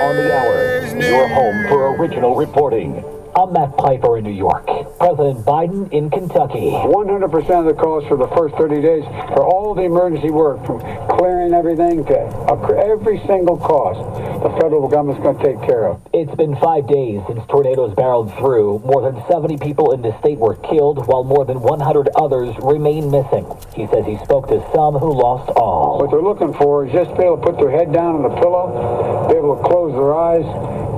on the hour. Your home for original reporting. I'm Matt Piper in New York. President Biden in Kentucky. 100% of the costs for the first 30 days for all the emergency work, from clearing everything to every single cost, the federal government's going to take care of. It's been 5 days since tornadoes barreled through. More than 70 people in the state were killed, while more than 100 others remain missing. He says he spoke to some who lost all. What they're looking for is just to be able to put their head down on the pillow, be able to close their eyes,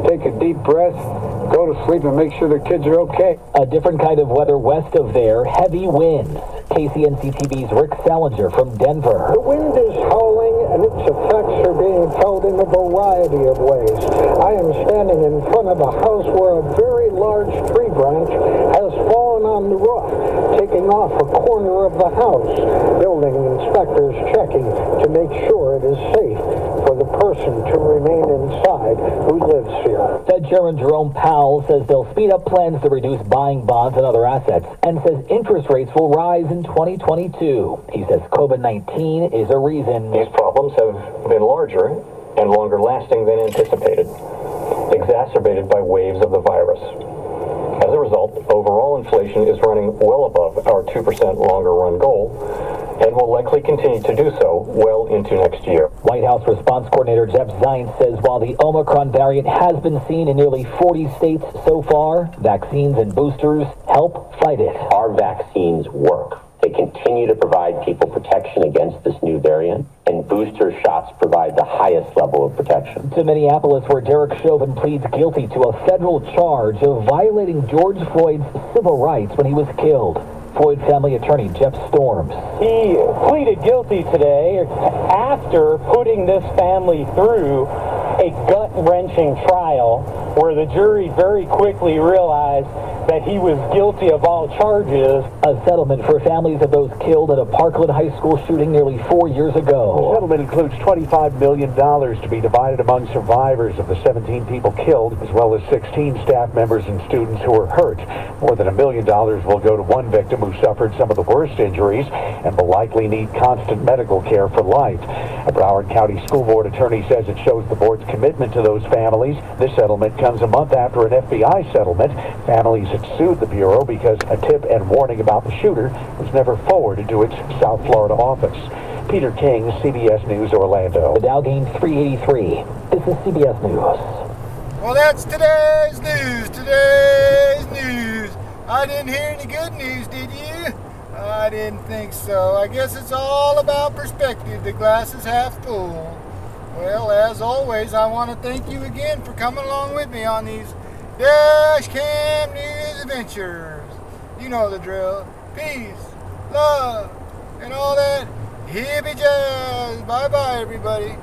take a deep breath, go to sleep, and make sure their kids are okay. A different kind of weather west of there, heavy winds. KCNC-TV's Rick Salinger from Denver. The wind is howling and its effects are being felt in a variety of ways. I am standing in front of a house where a very large tree branch has fallen on the roof, taking off a corner of the house. Building inspectors checking to make sure it is safe for the person to remain inside who lives here. Fed Chairman Jerome Powell says they'll speed up plans to reduce buying bonds and other assets, and says interest rates will rise in 2022. He says COVID-19 is a reason. These problems have been larger and longer lasting than anticipated, exacerbated by waves of the virus. As a result, overall inflation is running well above our 2% longer run goal, and will likely continue to do so well into next year. White House Response Coordinator Jeff Zients says while the Omicron variant has been seen in nearly 40 states so far, vaccines and boosters help fight it. Our vaccines work. They continue to provide people protection against this new variant, and booster shots provide the highest level of protection. To Minneapolis, where Derek Chauvin pleads guilty to a federal charge of violating George Floyd's civil rights when he was killed. Floyd family attorney Jeff Storms. He pleaded guilty today after putting this family through a gut-wrenching trial where the jury very quickly realized that he was guilty of all charges. A settlement for families of those killed at a Parkland High School shooting nearly 4 years ago. The settlement includes $25 million to be divided among survivors of the 17 people killed, as well as 16 staff members and students who were hurt. More than $1 million will go to one victim who suffered some of the worst injuries and will likely need constant medical care for life. A Broward County School Board attorney says it shows the board's commitment to those families. This settlement comes a month after an FBI settlement. Families had sued the Bureau because a tip and warning about the shooter was never forwarded to its South Florida office. Peter King, CBS News, Orlando. The Dow gained 383. This is CBS News. Well, that's today's news. Today's news. I didn't hear any good news, did you? I didn't think so. I guess it's all about perspective. The glass is half full. Well, as always, I want to thank you again for coming along with me on these Dash Cam News adventures. You know the drill. Peace, love, and all that hippie jazz. Bye-bye, everybody.